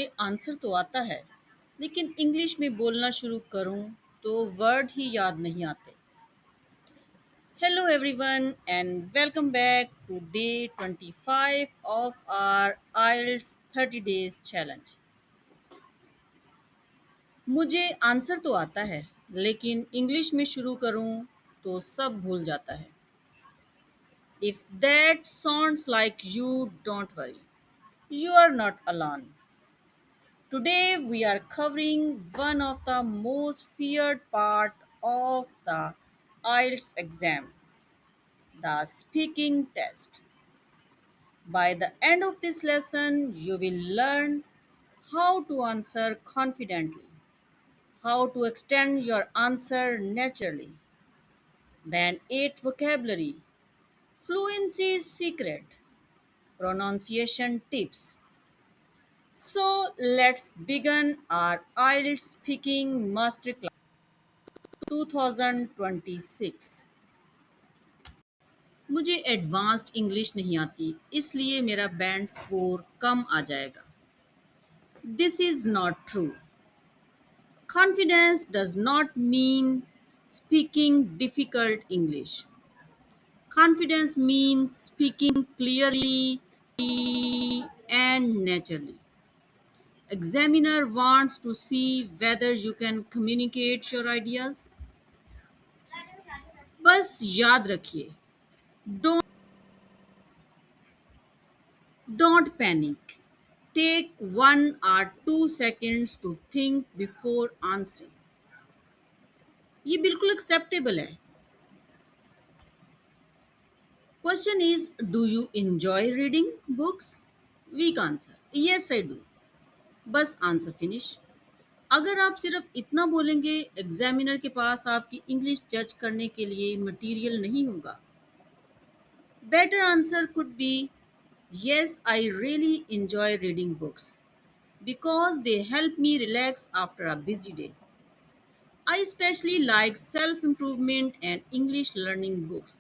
मुझे आंसर तो आता है, लेकिन इंग्लिश में बोलना शुरू करूं तो वर्ड ही याद नहीं आते। Hello everyone and welcome back to day 25 of our IELTS 30 days challenge। मुझे आंसर तो आता है, लेकिन इंग्लिश में शुरू करूं तो सब भूल जाता है। If that sounds like you, don't worry. You are not alone. Today we are covering one of the most feared part of the IELTS exam, the speaking test. By the end of this lesson, you will learn how to answer confidently, how to extend your answer naturally, then 8 vocabulary, fluency secret, pronunciation tips. So let's begin our IELTS speaking masterclass 2026। मुझे advanced English नहीं आती, इसलिए मेरा band score कम आ जाएगा। This is not true. Confidence does not mean speaking difficult English. Confidence means speaking clearly and naturally. Examiner wants to see whether you can communicate your ideas. बस याद रखिए, don't panic. Take 1 or 2 seconds to think before answering. ये बिल्कुल acceptable है। Question is, do you enjoy reading books? Weak answer. Yes, I do. बस answer finish. अगर आप सिर्फ इतना बोलेंगे, एग्जामिनर के पास आपकी इंग्लिश जज करने के लिए मटेरियल नहीं होगा। Better answer could be, yes, I really enjoy reading books because they help me relax after a busy day. I especially like self improvement and English learning books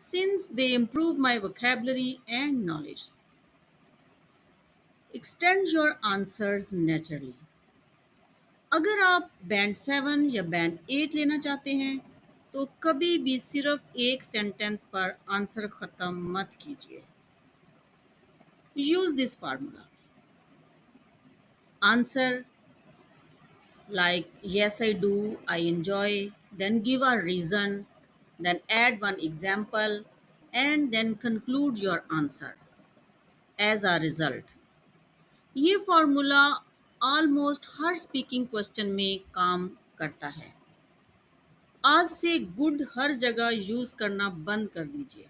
since they improve my vocabulary and knowledge. Extend your answers naturally. अगर आप band 7 या band 8 लेना चाहते हैं तो कभी भी सिर्फ एक सेंटेंस पर आंसर ख़त्म मत कीजिए। Use this formula. Answer like yes I do, I enjoy, then give a reason, then add one example, and then conclude your answer as a result। ये फॉर्मूला ऑलमोस्ट हर स्पीकिंग क्वेश्चन में काम करता है। आज से गुड हर जगह use करना बंद कर दीजिए।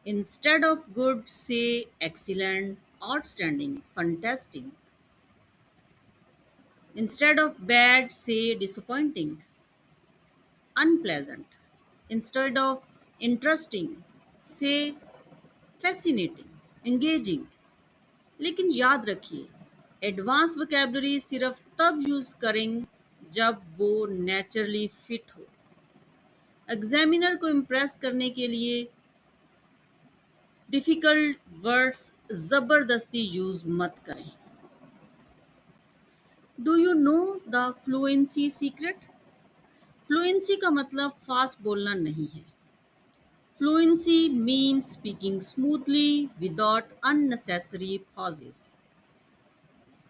इंस्टेड ऑफ गुड से excellent, outstanding, fantastic. Instead of bad से disappointing, unpleasant. Instead of interesting से फैसिनेटिंग, एंगेजिंग। लेकिन याद रखिए, एडवांस वोकैबुलरी सिर्फ तब यूज़ करें जब वो नेचुरली फिट हो। एग्जामिनर को इम्प्रेस करने के लिए डिफ़िकल्ट वर्ड्स ज़बरदस्ती यूज़ मत करें। Do you know the fluency secret? Fluency का मतलब फास्ट बोलना नहीं है। Fluency means speaking smoothly without unnecessary pauses.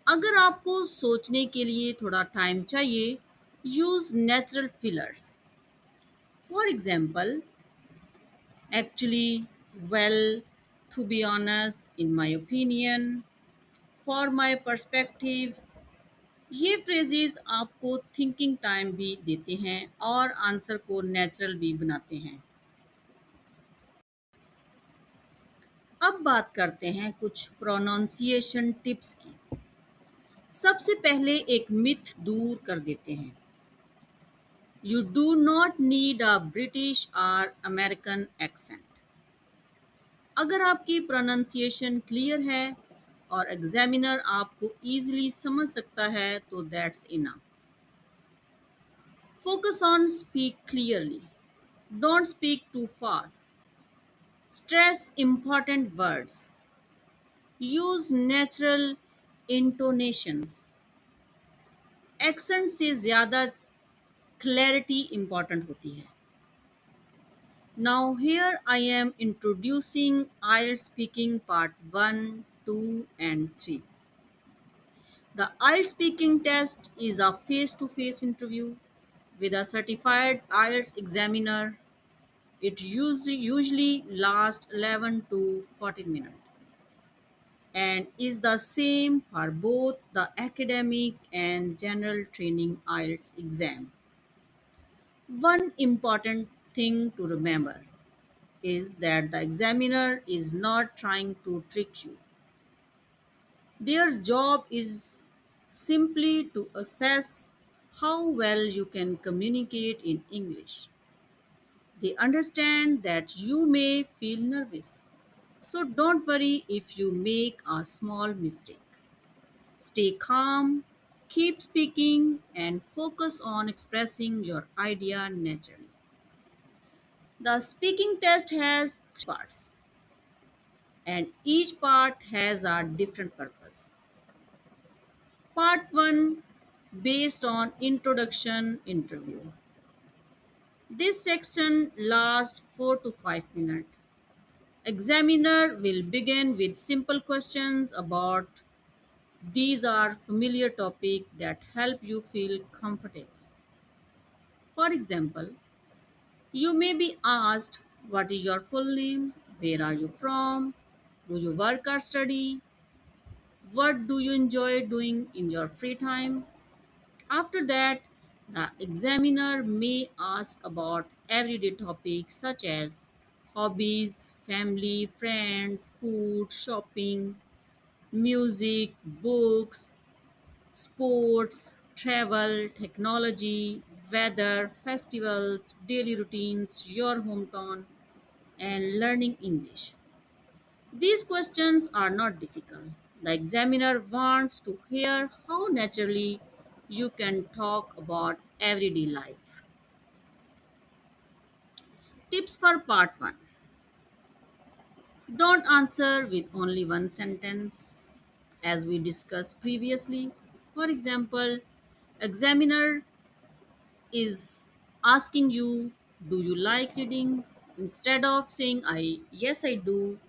अगर आपको सोचने के लिए थोड़ा टाइम चाहिए, use natural fillers. For example, actually, well, to be honest, in my opinion, for my perspective। ये फ्रेजेस आपको थिंकिंग टाइम भी देते हैं और आंसर को नेचुरल भी बनाते हैं। अब बात करते हैं कुछ प्रोनाउंसिएशन टिप्स की। सबसे पहले एक मिथ दूर कर देते हैं। You do not need a British और अमेरिकन एक्सेंट। अगर आपकी प्रोनाउंसिएशन क्लियर है और एग्जामिनर आपको ईजिली समझ सकता है तो that's enough. Focus on speak clearly, don't speak too fast, stress important words, use natural intonations, accent से ज़्यादा क्लैरिटी इम्पॉर्टेंट होती है. Now here I am introducing IELTS speaking part 1, 2 and 3. The IELTS speaking test is a face-to-face interview with a certified IELTS examiner. It usually lasts 11 to 14 minutes and is the same for both the academic and general training IELTS exam. One important thing to remember is that the examiner is not trying to trick you. Their job is simply to assess how well you can communicate in English. They understand that you may feel nervous, so don't worry if you make a small mistake. Stay calm, keep speaking, and focus on expressing your idea naturally. The speaking test has three parts, and each part has a different purpose. Part 1, based on introduction interview. This section lasts 4 to 5 minutes. Examiner will begin with simple questions about these are familiar topics that help you feel comfortable. For example, you may be asked what is your full name, where are you from, do you work or study, what do you enjoy doing in your free time. After that, the examiner may ask about everyday topics such as hobbies, family, friends, food, shopping, music, books, sports, travel, technology, weather, festivals, daily routines, your hometown, and learning English. These questions are not difficult. The examiner wants to hear how naturally you can talk about everyday life. Tips for part 1. Don't answer with only one sentence as we discussed previously. For example, examiner is asking you, do you like reading? Instead of saying I yes I do,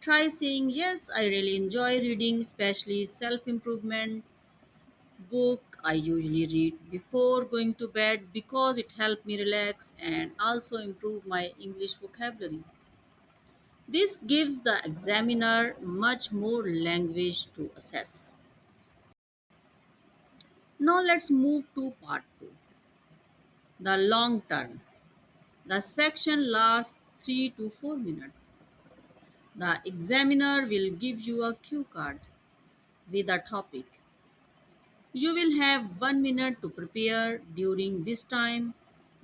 try saying yes I really enjoy reading, especially self-improvement book. I usually read before going to bed because it helped me relax and also improve my English vocabulary. This gives the examiner much more language to assess. Now let's move to part 2, the long term. The section lasts 3 to 4 minutes. The examiner will give you a cue card with a topic. You will have 1 minute to prepare. During this time,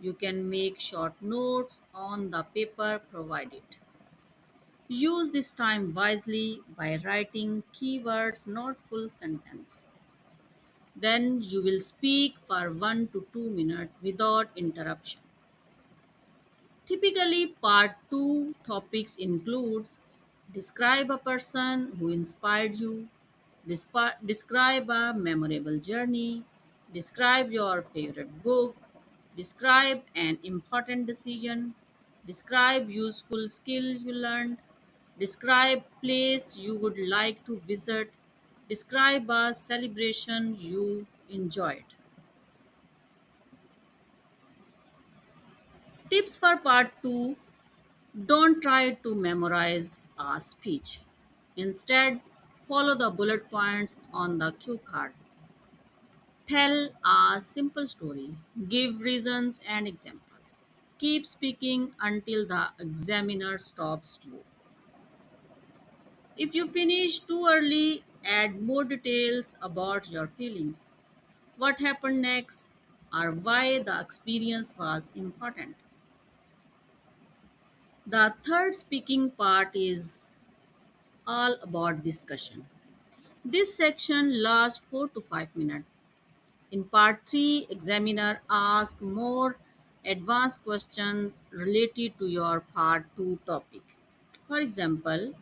you can make short notes on the paper provided. Use this time wisely by writing keywords, not full sentence. Then you will speak for 1 to 2 minutes without interruption. Typically, part 2 topics includes describe a person who inspired you, describe a memorable journey, describe your favorite book, describe an important decision, describe useful skill you learned, describe place you would like to visit, describe a celebration you enjoyed. Tips for part 2. Don't try to memorize a speech. Instead, follow the bullet points on the cue card. Tell a simple story. Give reasons and examples. Keep speaking until the examiner stops you. If you finish too early, add more details about your feelings, what happened next, or why the experience was important. The third speaking part is all about discussion. This section lasts 4 to 5 minutes. In part 3, examiner asks more advanced questions related to your part 2 topic. For example,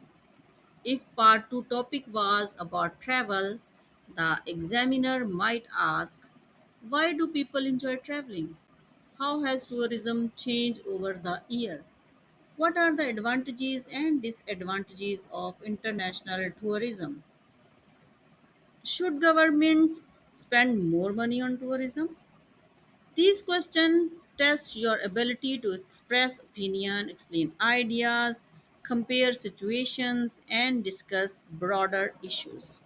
if part 2 topic was about travel, The examiner might ask, why do people enjoy traveling? How has tourism changed over the year? What are the advantages and disadvantages of international tourism? Should governments spend more money on tourism? These questions test your ability to express opinion, explain ideas, compare situations, and discuss broader issues.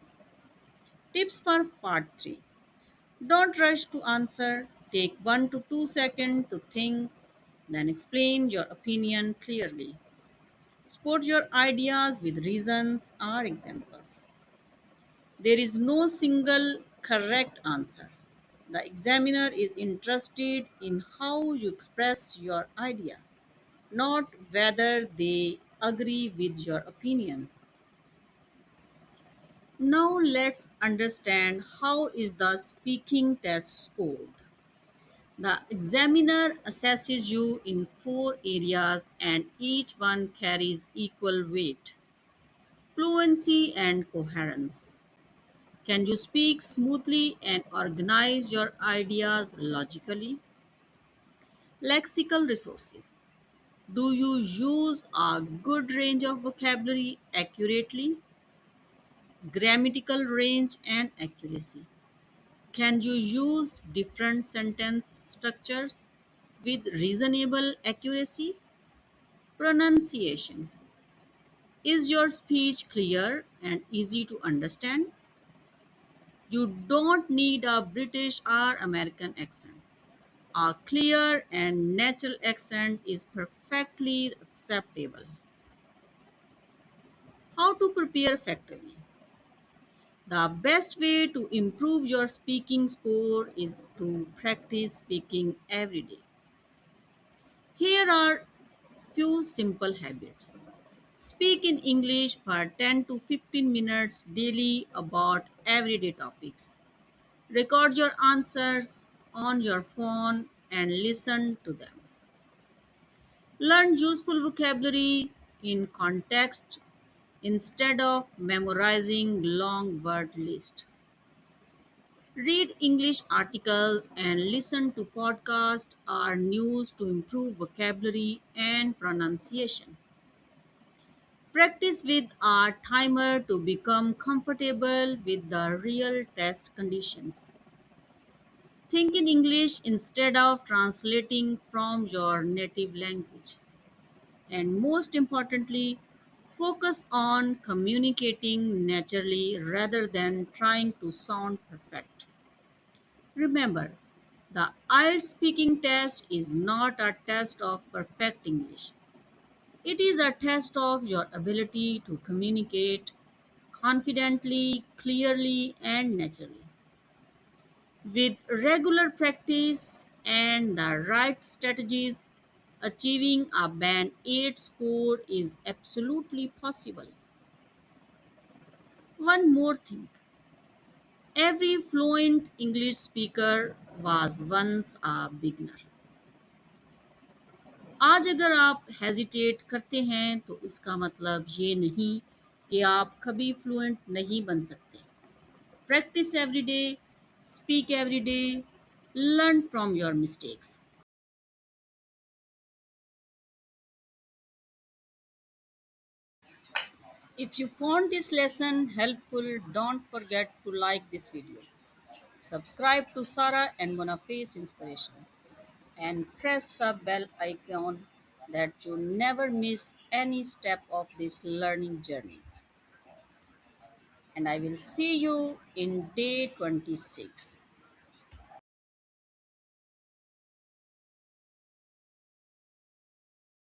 Tips for part 3. Don't rush to answer. Take 1 to 2 seconds to think, then explain your opinion clearly. Support your ideas with reasons or examples. There is no single correct answer. The examiner is interested in how you express your idea, not whether they agree with your opinion. Now let's understand how is the speaking test scored. The examiner assesses you in 4 areas and each one carries equal weight. Fluency and coherence. Can you speak smoothly and organize your ideas logically? Lexical resources. Do you use a good range of vocabulary accurately? Grammatical range and accuracy. Can you use different sentence structures with reasonable accuracy? Pronunciation. Is your speech clear and easy to understand? You don't need a British or American accent. A clear and natural accent is perfectly acceptable. How to prepare effectively? The best way to improve your speaking score is to practice speaking every day. Here are few simple habits. Speak in English for 10 to 15 minutes daily about everyday topics. Record your answers on your phone and listen to them. Learn useful vocabulary in context instead of memorizing long word list. Read English articles and listen to podcasts or news to improve vocabulary and pronunciation. Practice with a timer to become comfortable with the real test conditions. Think in English instead of translating from your native language. And most importantly, focus on communicating naturally rather than trying to sound perfect. Remember, the IELTS speaking test is not a test of perfect English. It is a test of your ability to communicate confidently, clearly, and naturally. With regular practice and the right strategies, achieving a Band 8 score is absolutely possible. One more thing, every fluent English speaker was once a beginner. आज अगर आप hesitate करते हैं तो इसका मतलब ये नहीं कि आप कभी फ्लुएंट नहीं बन सकते. Practice every day, speak every day, learn from your mistakes. If you found this lesson helpful, don't forget to like this video. Subscribe to Sarah and Mona Face Inspiration and press the bell icon that you never miss any step of this learning journey. And I will see you in day 26.